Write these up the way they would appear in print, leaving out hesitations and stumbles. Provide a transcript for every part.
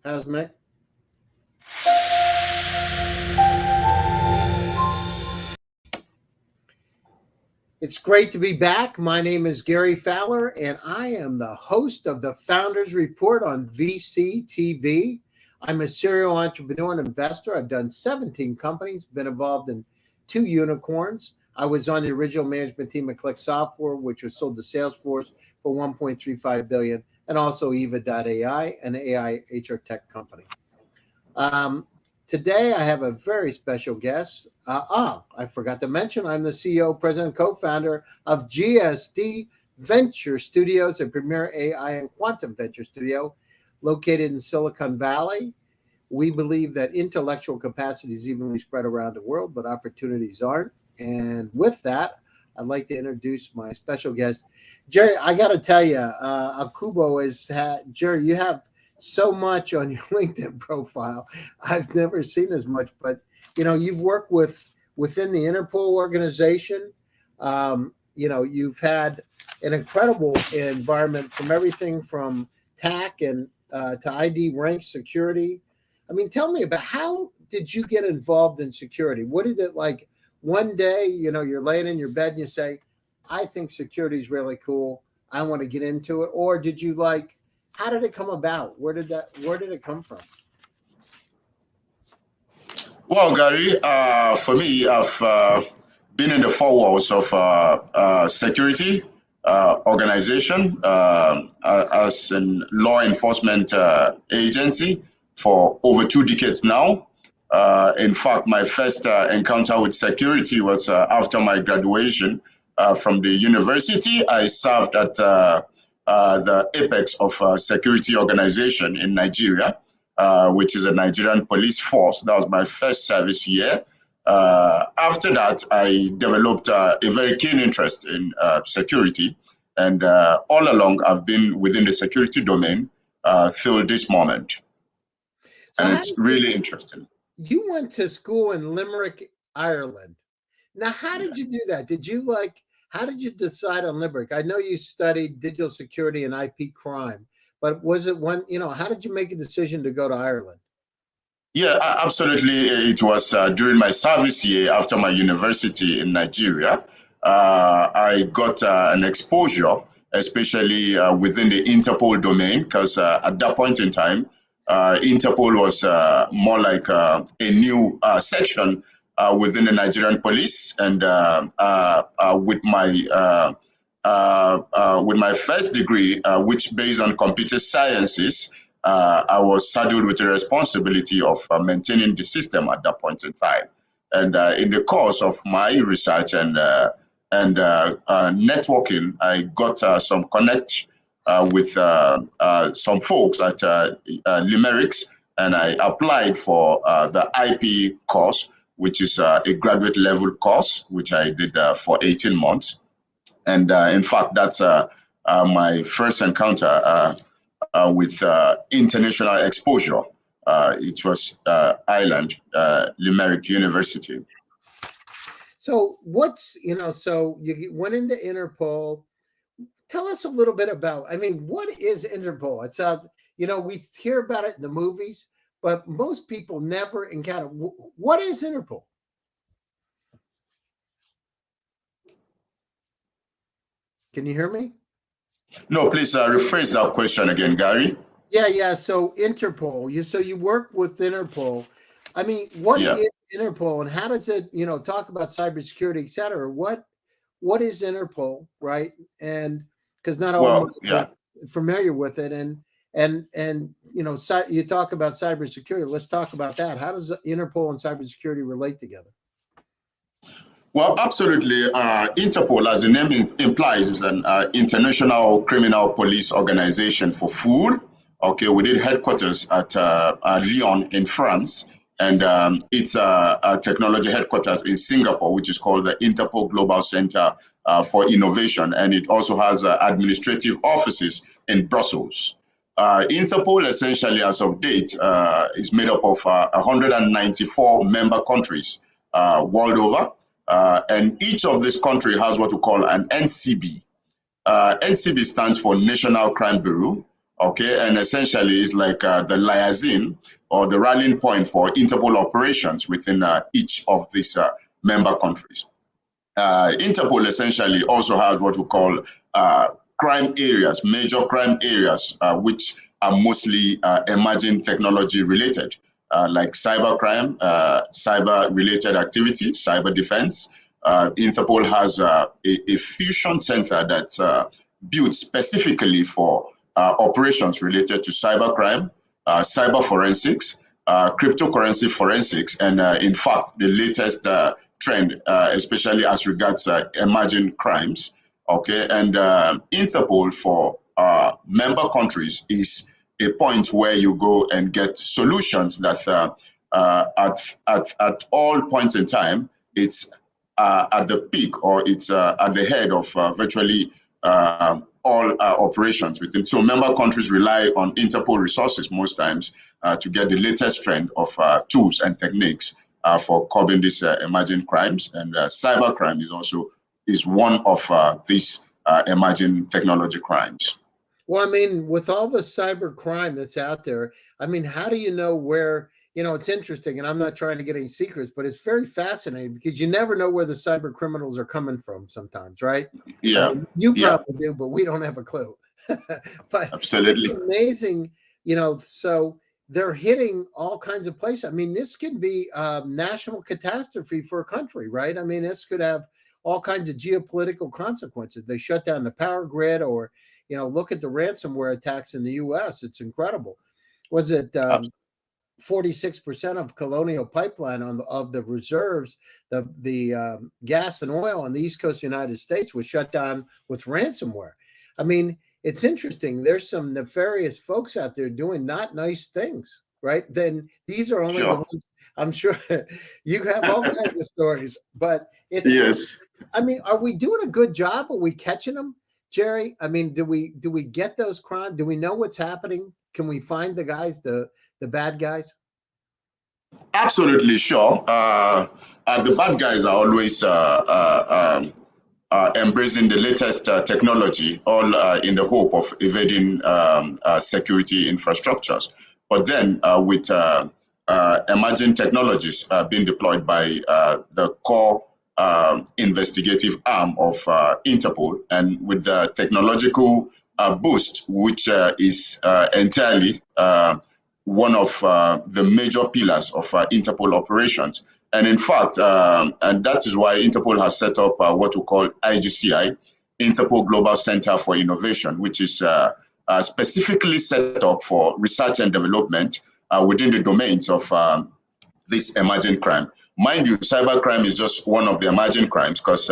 How's Mick? It's great to be back. My name is Gary Fowler, and I am the host of the Founders Report on VCTV. I'm a serial entrepreneur and investor. I've done 17 companies, been involved in 2 unicorns. I was on the original management team at Click Software, which was sold to Salesforce for $1.35 billion, and also Yva.ai, an AI HR tech company. Today, I have a very special guest. I forgot to mention, I'm the CEO, president, co-founder of GSD Venture Studios, a premier AI and quantum venture studio located in Silicon Valley. We believe that intellectual capacity is evenly spread around the world, but opportunities aren't. And with that, I'd like to introduce my special guest. Jerry, I got to tell you, Akubo Jerry, you have so much on your LinkedIn profile. I've never seen as much, but you've worked within the Interpol organization. You've had an incredible environment from everything from TAC and to ID rank security. I mean, tell me about how did you get involved in security? What did it like? One day, you're laying in your bed and you say, I think security is really cool. I want to get into it. Or did you how did it come about? Where did it come from? Well, Gary, for me, I've been in the 4 walls of security organization as a law enforcement agency for over 2 decades now. In fact, my first encounter with security was after my graduation from the university. I served at the apex of security organization in Nigeria, which is a Nigerian police force. That was my first service year. After that, I developed a very keen interest in security. And all along, I've been within the security domain till this moment. And it's really interesting. You went to school in Limerick, Ireland. Now, how did you do that? How did you decide on Limerick? I know you studied digital security and IP crime, but was it how did you make a decision to go to Ireland? Yeah, absolutely. It was during my service year after my university in Nigeria. I got an exposure, especially within the Interpol domain, because at that point in time, Interpol was more like a new section within the Nigerian police, and with my first degree, which based on computer sciences, I was saddled with the responsibility of maintaining the system at that point in time. And in the course of my research and networking, I got some connect with some folks at Limericks, and I applied for the IP course, which is a graduate level course, which I did for 18 months. And in fact, that's my first encounter with international exposure. It was Ireland, Limerick University. So so you went into Interpol. Tell us a little bit about, what is Interpol? It's we hear about it in the movies, but most people never encounter. What is Interpol? Can you hear me? No, please rephrase that question again, Gary. Yeah. So Interpol, you work with Interpol. What is Interpol, and how does it, talk about cybersecurity, et cetera? What is Interpol, right? And because not all are familiar with it, and you talk about cybersecurity. Let's talk about that. How does Interpol and cybersecurity relate together? Well, absolutely. Interpol, as the name implies, is an international criminal police organization for full. Okay, we did headquarters at Lyon in France, and it's a technology headquarters in Singapore, which is called the Interpol Global Center for Innovation, and it also has administrative offices in Brussels. Interpol, essentially, as of date, is made up of 194 member countries world over. And each of these countries has what we call an NCB. NCB stands for National Crime Bureau. Okay, and essentially it's like the liaison or the rallying point for Interpol operations within each of these member countries. Interpol essentially also has what we call crime areas, major crime areas, which are mostly emerging technology related, like cybercrime, cyber-related activities, cyber defense. Interpol has a fusion center that's built specifically for operations related to cybercrime, cyber forensics, cryptocurrency forensics, and in fact, the latest trend, especially as regards emerging crimes. Okay, and Interpol for member countries is a point where you go and get solutions that at all points in time, it's at the peak or it's at the head of virtually all operations within. So member countries rely on Interpol resources most times to get the latest trend of tools and techniques for curbing these emerging crimes. And cybercrime is one of these emerging technology crimes. Well, I mean, with all the cyber crime that's out there, I mean, how do you know where, it's interesting, and I'm not trying to get any secrets, but it's very fascinating because you never know where the cyber criminals are coming from sometimes, right? Yeah. I mean, you probably do, but we don't have a clue. But absolutely, it's amazing, so they're hitting all kinds of places. I mean, this can be a national catastrophe for a country, right? I mean, this could have all kinds of geopolitical consequences. They shut down the power grid, or look at the ransomware attacks in the U.S. It's incredible. Was it 46% of Colonial Pipeline of the reserves, the gas and oil on the East Coast of the United States was shut down with ransomware? I mean, it's interesting. There's some nefarious folks out there doing not nice things, right? Then these are only the ones. I'm sure you have all kinds of stories, but it's yes. I mean, are we doing a good job? Are we catching them, Jerry? I mean, do we get those crimes? Do we know what's happening? Can we find the guys, the bad guys? Absolutely sure. The bad guys are always embracing the latest technology, all in the hope of evading security infrastructures. But then with emerging technologies being deployed by the core investigative arm of Interpol, and with the technological boost, which is entirely one of the major pillars of Interpol operations. And in fact, and that is why Interpol has set up what we call IGCI, Interpol Global Center for Innovation, which is specifically set up for research and development within the domains of this emerging crime. Mind you, cybercrime is just one of the emerging crimes, because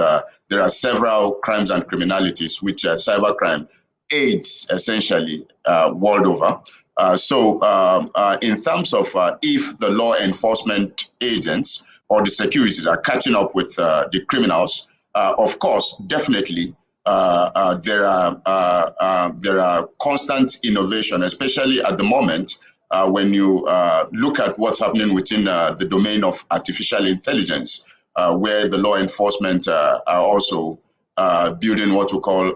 there are several crimes and criminalities which cybercrime aids essentially world over. So in terms of if the law enforcement agents or the securities are catching up with the criminals, of course, definitely there are constant innovation, especially at the moment when you look at what's happening within the domain of artificial intelligence, where the law enforcement are also building what we call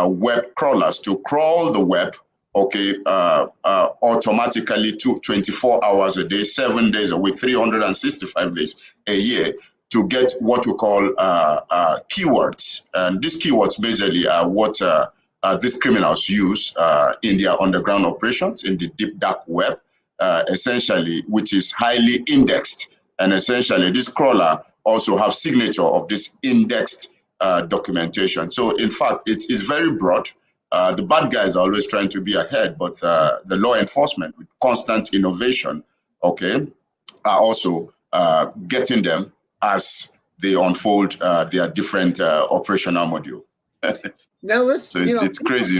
web crawlers to crawl the web, okay, automatically to 24 hours a day, 7 days a week, 365 days a year, to get what we call keywords. And these keywords basically are what these criminals use in their underground operations in the deep dark web, essentially, which is highly indexed. And essentially, this crawler also have signature of this indexed documentation. So in fact, it's very broad. The bad guys are always trying to be ahead, but the law enforcement with constant innovation, okay, are also getting them as they unfold their different operational module. Now listen, so it's crazy,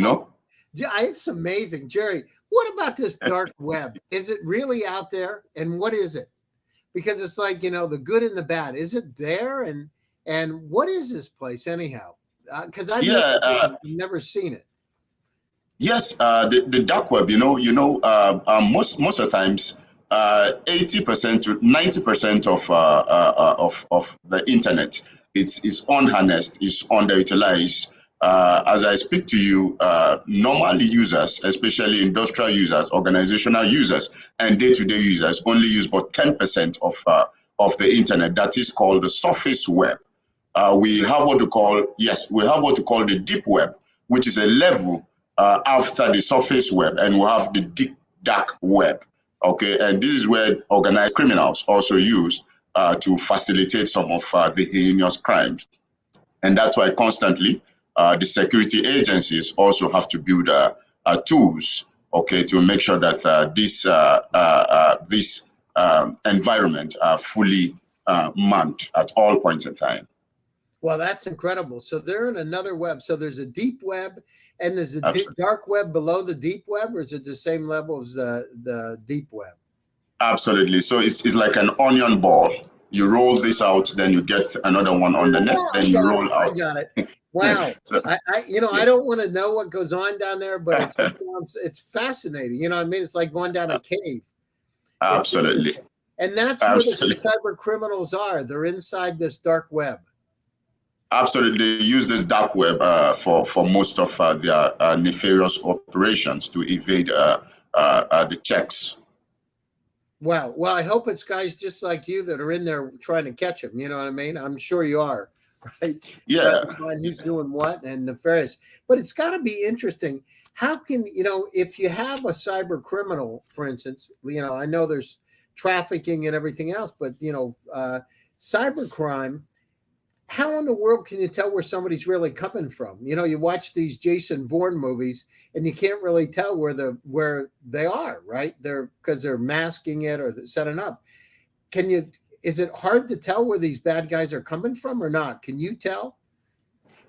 Yeah, it's amazing, Jerry. What about this dark web? Is it really out there, and what is it? Because it's like the good and the bad. Is it there, and what is this place anyhow? Because I've never seen it. Yes, the dark web. Most of the times, 80% to 90% of the internet is unharnessed, is underutilized, as I speak to you, normal users, especially industrial users, organizational users, and day-to-day users only use about 10% of the internet. That is called the surface web. We have what we call the deep web, which is a level after the surface web, and we have the deep dark web. Okay, and this is where organized criminals also use to facilitate some of the heinous crimes. And that's why constantly the security agencies also have to build tools, okay, to make sure that this environment are fully manned at all points in time. Well, that's incredible. So they're in another web. So there's a deep web and there's a dark web below the deep web, or is it the same level as the deep web? Absolutely. So it's like an onion ball. You roll this out, then you get another one on the net, then you roll out. I got it. Wow. So, I don't want to know what goes on down there, but it's fascinating. You know what I mean? It's like going down a cave. Absolutely. And that's where the cyber criminals are. They're inside this dark web. Absolutely. They use this dark web for most of their nefarious operations to evade the checks. Wow. Well, I hope it's guys just like you that are in there trying to catch them. You know what I mean? I'm sure you are, right? Yeah. Who's doing what and nefarious. But it's got to be interesting. How can, if you have a cyber criminal, for instance, I know there's trafficking and everything else, but, cyber crime, how in the world can you tell where somebody's really coming from? You watch these Jason Bourne movies and you can't really tell where they are, right? Because they're masking it or they're setting up. Is it hard to tell where these bad guys are coming from or not? Can you tell?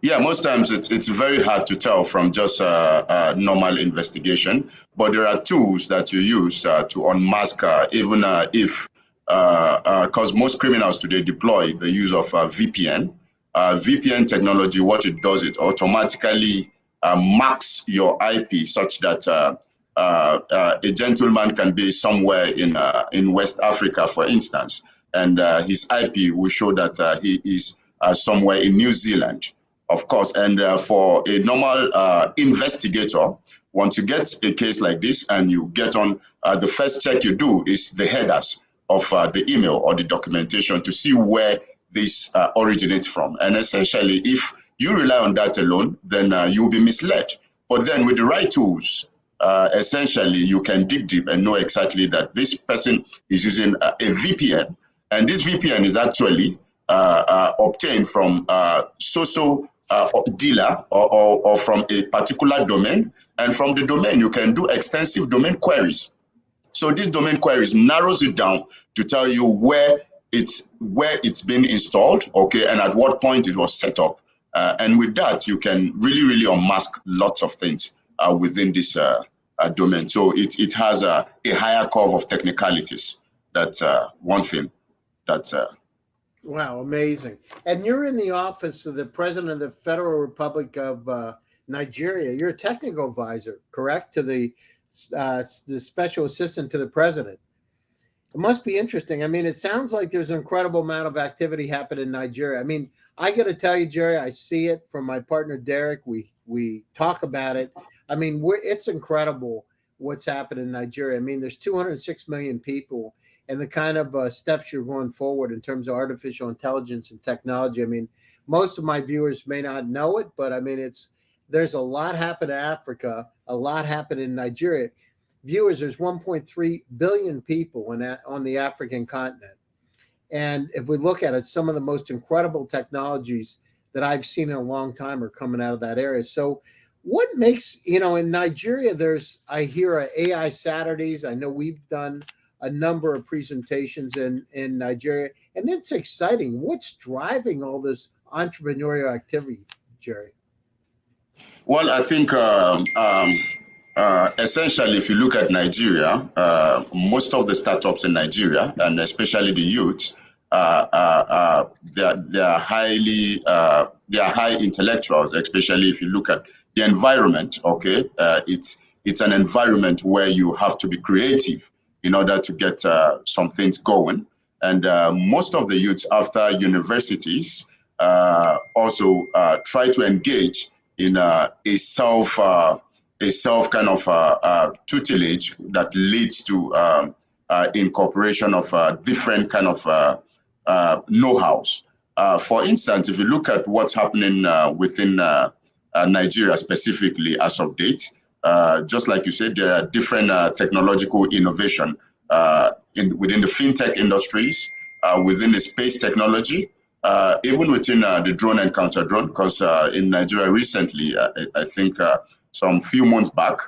Yeah, most times it's very hard to tell from just a normal investigation, but there are tools that you use to unmask, even if because most criminals today deploy the use of VPN. VPN technology, what it does, it automatically marks your IP such that a gentleman can be somewhere in West Africa, for instance, and his IP will show that he is somewhere in New Zealand, of course. And for a normal investigator, once you get a case like this and you get on, the first check you do is the headers of the email or the documentation to see where this originates from. And essentially, if you rely on that alone, then you'll be misled. But then with the right tools, essentially, you can dig deep and know exactly that this person is using a VPN. And this VPN is actually obtained from social dealer or from a particular domain. And from the domain, you can do extensive domain queries. So this domain queries narrows it down to tell you where it's been installed, okay, and at what point it was set up. And with that, you can really unmask lots of things within this domain. So it has a higher curve of technicalities. That's one thing. That's wow, amazing. And you're in the office of the President of the Federal Republic of Nigeria. You're a technical advisor, correct, to the special assistant to the president. It must be interesting. I mean, it sounds like there's an incredible amount of activity happening in Nigeria. I mean, I got to tell you, Jerry, I see it from my partner, Derek. We talk about it. I mean, it's incredible what's happened in Nigeria. I mean, there's 206 million people, and the kind of steps you're going forward in terms of artificial intelligence and technology. I mean, most of my viewers may not know it, but I mean, there's a lot happened in Africa, a lot happened in Nigeria. Viewers, there's 1.3 billion people on the African continent. And if we look at it, some of the most incredible technologies that I've seen in a long time are coming out of that area. So what makes, in Nigeria, I hear AI Saturdays. I know we've done a number of presentations in Nigeria, and it's exciting. What's driving all this entrepreneurial activity, Jerry? Well, I think essentially, if you look at Nigeria, most of the startups in Nigeria, and especially the youth, they are high intellectuals. Especially if you look at the environment. Okay, it's an environment where you have to be creative in order to get some things going. And most of the youths after universities also try to engage in a self kind of tutelage that leads to incorporation of different kind of know-hows. For instance, if you look at what's happening within Nigeria specifically as of date, just like you said, there are different technological innovation within the fintech industries, within the space technology, even within the drone and counter drone, because in Nigeria recently, I think some few months back,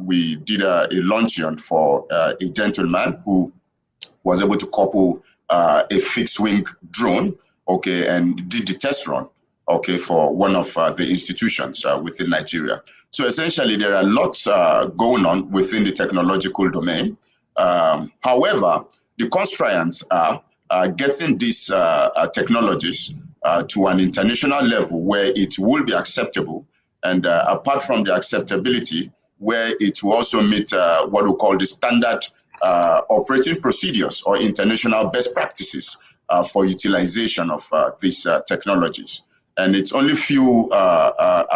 we did a launcheon for a gentleman who was able to couple a fixed wing drone, okay, and did the test run, okay, for one of the institutions within Nigeria. So essentially, there are lots going on within the technological domain. However, the constraints are getting these technologies to an international level where it will be acceptable, and apart from the acceptability, where it will also meet what we call the standard operating procedures or international best practices for utilization of these technologies. And it's only few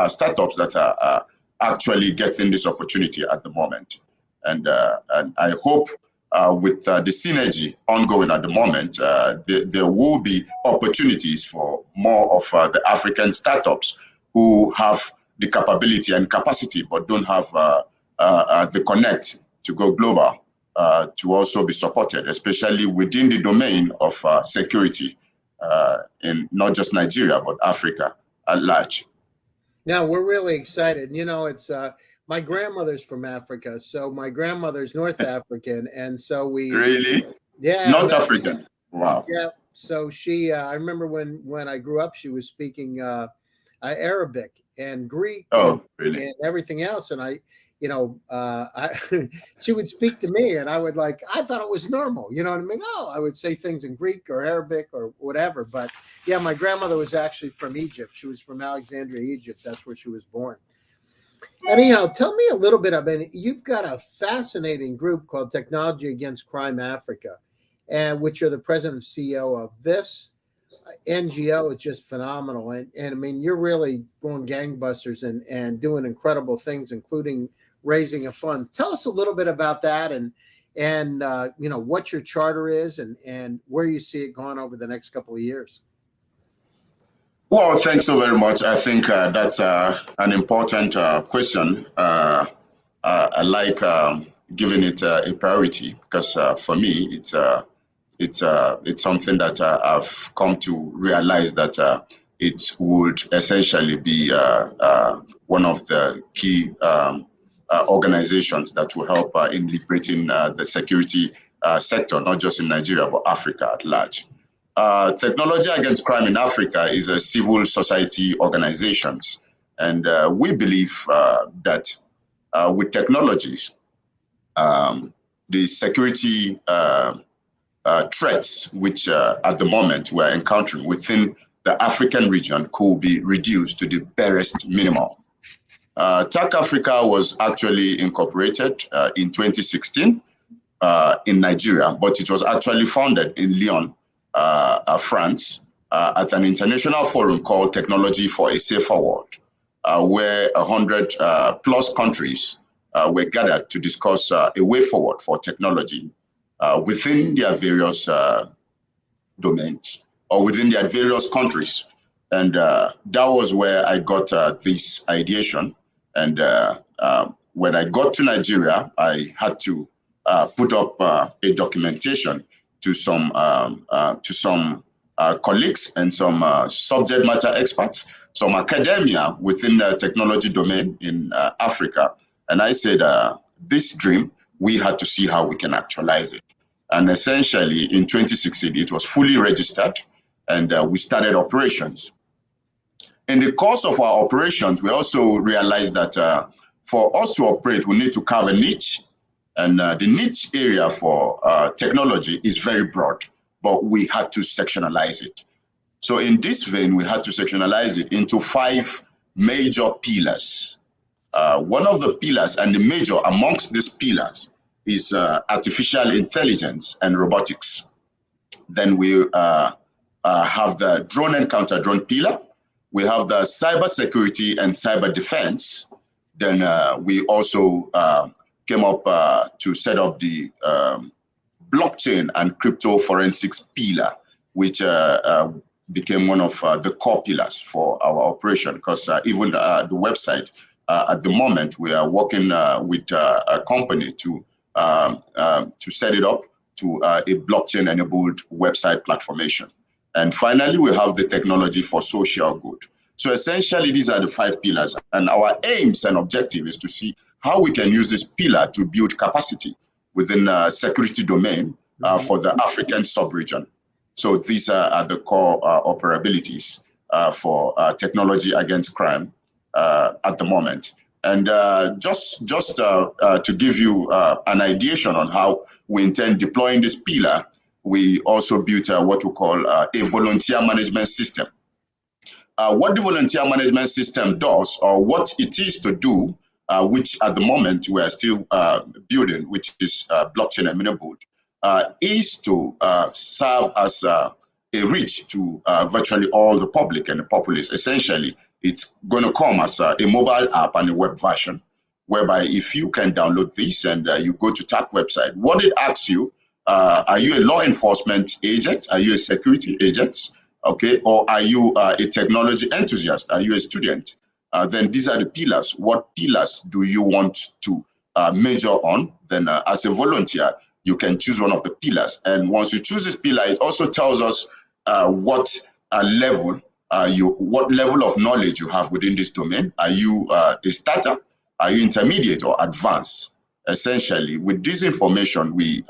startups that are actually getting this opportunity at the moment. And I hope with the synergy ongoing at the moment, there will be opportunities for more of the African startups who have the capability and capacity, but don't have the connect to go global, to also be supported, especially within the domain of security in not just Nigeria, but Africa at large. Now, we're really excited. You know, it's my grandmother's from Africa, so my grandmother's North African, and so we Really? Yeah, North African. Wow. Yeah. So she, I remember when I grew up, she was speaking Arabic and Greek really? and everything else, and I, you know, she would speak to me, and I would I thought it was normal, you know what I mean? Oh, I would say things in Greek or Arabic or whatever, but yeah, my grandmother was actually from Egypt. She was from Alexandria, Egypt. That's where she was born. Anyhow, tell me a little bit. I mean, you've got a fascinating group called Technology Against Crime Africa, and which you're the president and CEO of. This NGO is just phenomenal, and I mean, you're really going gangbusters and doing incredible things, including raising a fund. Tell us a little bit about that, and you know, what your charter is, and where you see it going over the next couple of years. Well, thanks so very much. I think that's an important question. I like giving it a priority because for me, it's something that I've come to realize that it would essentially be one of the key organizations that will help in liberating the security sector, not just in Nigeria, but Africa at large. Technology Against Crime in Africa is a civil society organization, and we believe that with technologies, the security threats which at the moment we're encountering within the African region could be reduced to the barest minimum. TAC Africa was actually incorporated in 2016 in Nigeria, but it was actually founded in Lyon, France, at an international forum called Technology for a Safer World, where 100 plus countries were gathered to discuss a way forward for technology within their various domains or within their various countries. And that was where I got this ideation. And when I got to Nigeria, I had to put up a documentation to some colleagues and some subject matter experts, some academia within the technology domain in Africa. And I said, this dream, we had to see how we can actualize it. And essentially in 2016, it was fully registered and we started operations. In the course of our operations, we also realized that for us to operate, we need to carve a niche. And the niche area for technology is very broad, but we had to sectionalize it. So in this vein, we had to sectionalize it into 5 major pillars. One of the pillars and the major amongst these pillars is artificial intelligence and robotics. Then we have the drone and counter drone pillar. we have the cybersecurity and cyber defense. Then we also came up to set up the blockchain and crypto forensics pillar, which became one of the core pillars for our operation. Because even the website, at the moment, we are working with a company to set it up to a blockchain-enabled website platformation. And finally, we have the technology for social good. So essentially, these are the 5 pillars. And our aims and objective is to see how we can use this pillar to build capacity within security domain for the African sub-region. So these are the core operabilities for technology against crime at the moment. And just to give you an ideation on how we intend deploying this pillar, we also built what we call a volunteer management system. What the volunteer management system does, or what it is to do, which at the moment we are still building, which is blockchain enabled, is to serve as a reach to virtually all the public and the populace. Essentially, it's going to come as a mobile app and a web version, whereby if you can download this and you go to TAC website, what it asks you, are you a law enforcement agent? Are you a security agent? Okay, or are you a technology enthusiast? Are you a student? Then these are the pillars. What pillars do you want to major on? Then as a volunteer, you can choose one of the pillars. And once you choose this pillar, it also tells us what level of knowledge you have within this domain. Are you a starter? Are you intermediate or advanced? Essentially, with this information, we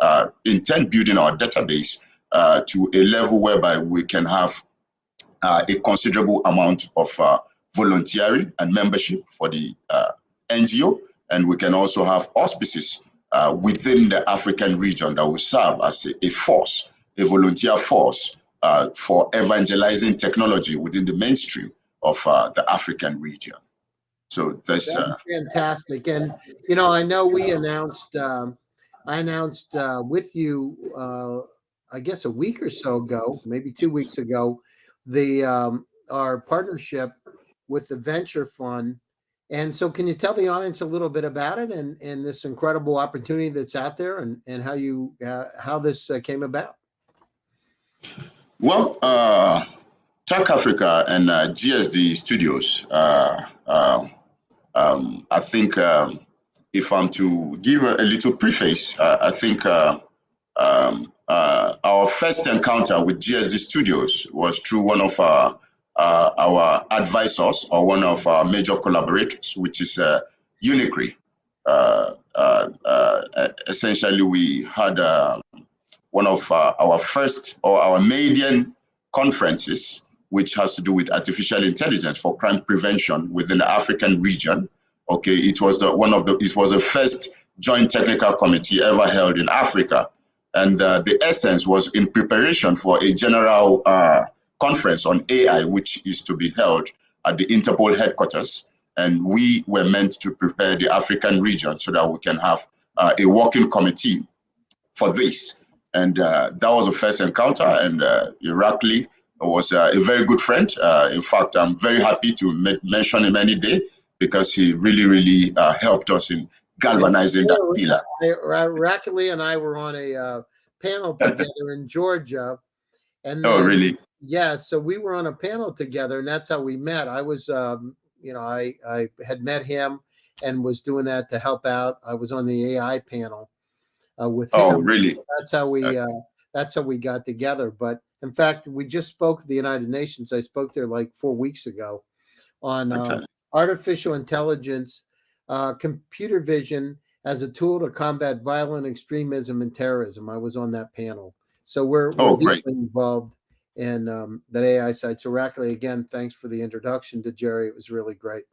intend building our database to a level whereby we can have a considerable amount of volunteering and membership for the NGO, and we can also have auspices within the African region that will serve as a force, a volunteer force for evangelizing technology within the mainstream of the African region. So that's fantastic. And I know we announced, I announced with you, I guess a week or so ago, maybe 2 weeks ago, our partnership with the Venture Fund. And so can you tell the audience a little bit about it and this incredible opportunity that's out there and how this came about? Well, TAC Africa and GSD Studios, I think if I'm to give a little preface, I think our first encounter with GSD Studios was through one of our advisors, or one of our major collaborators, which is Unicre. Essentially, we had one of our first or our maiden conferences, which has to do with artificial intelligence for crime prevention within the African region. Okay, it was it was the first joint technical committee ever held in Africa. And the essence was in preparation for a general conference on AI, which is to be held at the Interpol headquarters. And we were meant to prepare the African region so that we can have a working committee for this. And that was the first encounter. And Irakli was a very good friend. In fact, I'm very happy to mention him any day, because he really helped us in galvanizing that pillar. Irakli and I were on a panel together in Georgia. And then, oh, really? Yeah, so we were on a panel together, and that's how we met. I was, I had met him and was doing that to help out. I was on the AI panel with him. Oh, really? That's how we got together. But in fact, we just spoke at the United Nations. I spoke there like 4 weeks ago on artificial intelligence, computer vision as a tool to combat violent extremism and terrorism. I was on that panel. So we're deeply involved in that AI side. So Irakli, again, thanks for the introduction to Jerry. It was really great.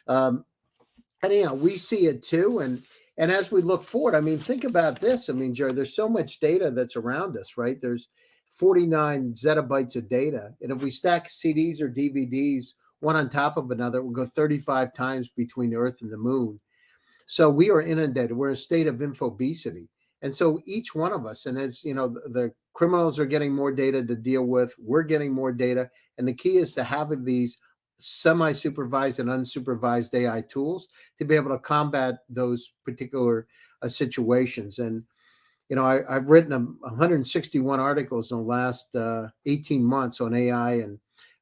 Anyhow, we see it too. And as we look forward, I mean, think about this. I mean, Jerry, there's so much data that's around us, right? There's 49 zettabytes of data. And if we stack CDs or DVDs one on top of another, we'll go 35 times between the Earth and the moon. So we are inundated. We're in a state of infobesity. And so each one of us, and as you know, the criminals are getting more data to deal with, we're getting more data. And the key is to having these semi-supervised and unsupervised AI tools to be able to combat those particular situations. And I've written 161 articles in the last 18 months on AI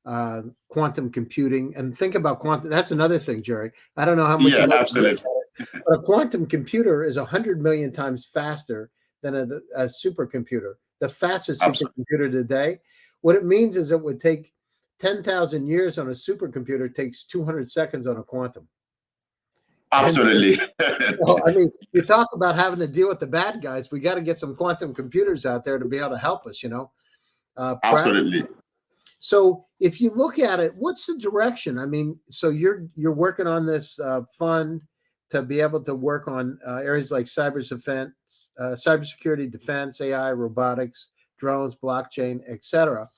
and quantum computing. And think about quantum. That's another thing, Jerry. I don't know how much. Yeah, absolutely. But a quantum computer is 100 million times faster than a supercomputer. The fastest supercomputer today. What it means is it would take 10,000 years on a supercomputer. It takes 200 seconds on a quantum. Absolutely. Well, I mean, you talk about having to deal with the bad guys. We got to get some quantum computers out there to be able to help us, Absolutely. So if you look at it, what's the direction? I mean, so you're working on this fund to be able to work on areas like cybersecurity, defense, AI, robotics, drones, blockchain, etc.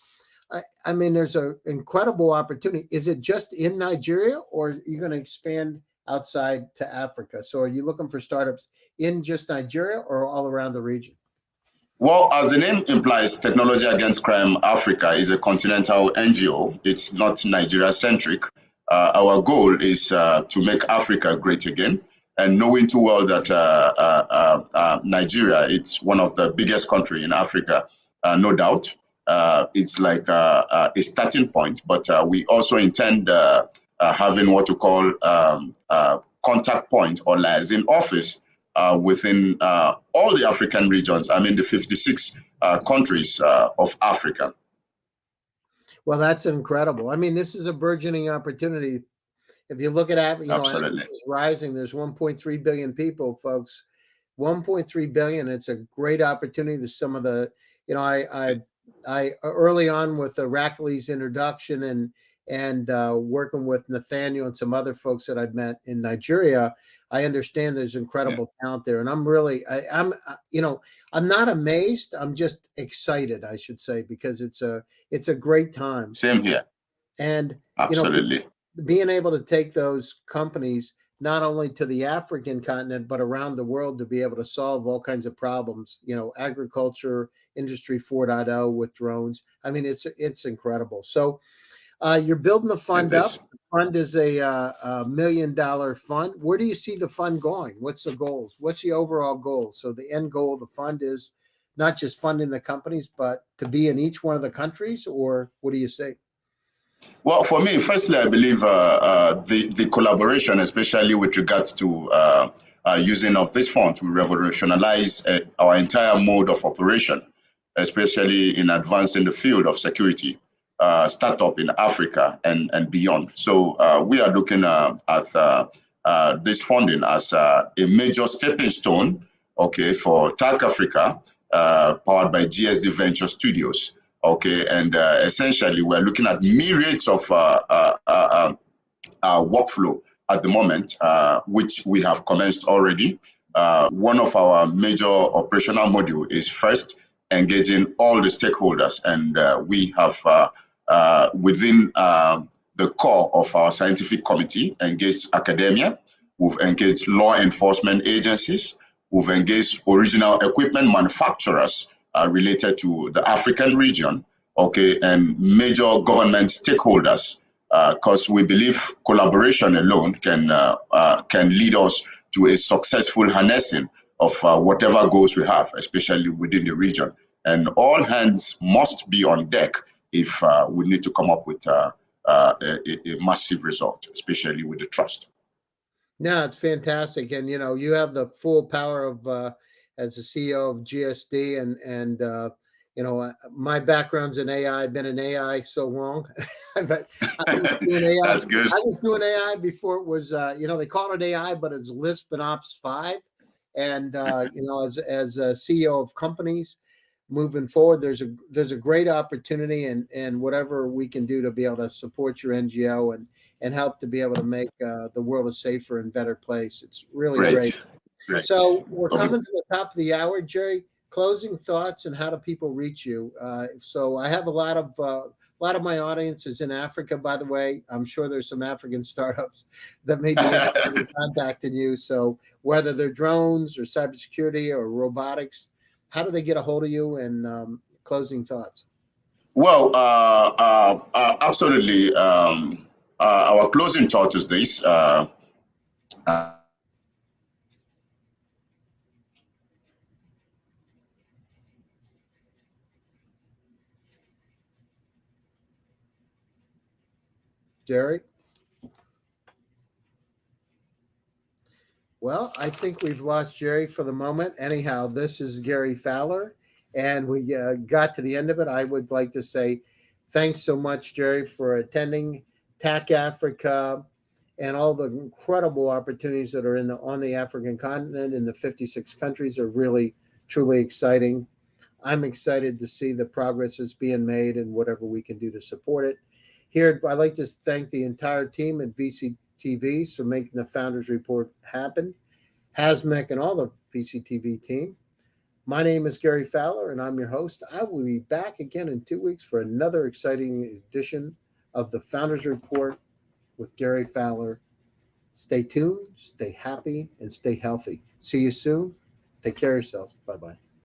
I mean, there's an incredible opportunity. Is it just in Nigeria, or are you going to expand outside to Africa? So are you looking for startups in just Nigeria or all around the region? Well, as the name implies, Technology Against Crime Africa is a continental NGO. It's not Nigeria-centric. Our goal is to make Africa great again. And knowing too well that Nigeria, it's one of the biggest countries in Africa, no doubt. It's like a starting point, but we also intend having what you call contact point or liaison office within all the African regions. I mean, the 56 countries of Africa. Well, that's incredible. I mean, this is a burgeoning opportunity. If you look at it, Absolutely. It's rising. There's 1.3 billion people, folks. 1.3 billion. It's a great opportunity. There's some of the, I early on with the Rackley's introduction and working with Nathaniel and some other folks that I've met in Nigeria, I understand there's incredible talent there. And I'm really, I'm not amazed. I'm just excited, I should say, because it's a great time. Same here. And, absolutely. Being able to take those companies not only to the African continent, but around the world to be able to solve all kinds of problems, agriculture, industry 4.0 with drones. I mean, it's incredible. So you're building the fund up. The fund is a $1 million fund. Where do you see the fund going? What's the goals? What's the overall goal? So the end goal of the fund is not just funding the companies, but to be in each one of the countries, or what do you say? Well, for me, firstly, I believe the collaboration, especially with regards to using of this fund to revolutionize our entire mode of operation, especially in advancing the field of security, startup in Africa and beyond. So we are looking at this funding as a major stepping stone, for TAC Africa, powered by GSD Venture Studios. And essentially, we're looking at myriads of workflow at the moment, which we have commenced already. One of our major operational module is first engaging all the stakeholders, and we have within the core of our scientific committee engaged academia. We've engaged law enforcement agencies. We've engaged original equipment manufacturers related to the African region, and major government stakeholders, because we believe collaboration alone can lead us to a successful harnessing of whatever goals we have, especially within the region. And all hands must be on deck if we need to come up with a massive result, especially with the trust. Yeah, it's fantastic. And, you have the full power of, as the CEO of GSD and my background's in AI. I've been in AI so long. But I was doing AI. That's good. I was doing AI before it was, they call it AI, but it's Lisp and Ops 5. And, as a CEO of companies moving forward, there's a great opportunity and whatever we can do to be able to support your NGO and help to be able to make the world a safer and better place. It's really great. So we're coming to the top of the hour, Jerry. Closing thoughts and how do people reach you? So I have a lot of my audience is in Africa, by the way. I'm sure there's some African startups that may be interested in contacting you. So whether they're drones or cybersecurity or robotics, how do they get a hold of you? And closing thoughts. Well, absolutely. our closing thought is this. Jerry? Well, I think we've lost Jerry for the moment. Anyhow, this is Gary Fowler, and we got to the end of it. I would like to say thanks so much, Jerry, for attending TAC Africa and all the incredible opportunities that are on the African continent in the 56 countries are really, truly exciting. I'm excited to see the progress that's being made and whatever we can do to support it. Here, I'd like to thank the entire team at VCTV for making the Founders Report happen, Hasmek and all the VCTV team. My name is Gary Fowler, and I'm your host. I will be back again in 2 weeks for another exciting edition of the Founders Report with Gary Fowler. Stay tuned, stay happy, and stay healthy. See you soon. Take care of yourselves. Bye-bye.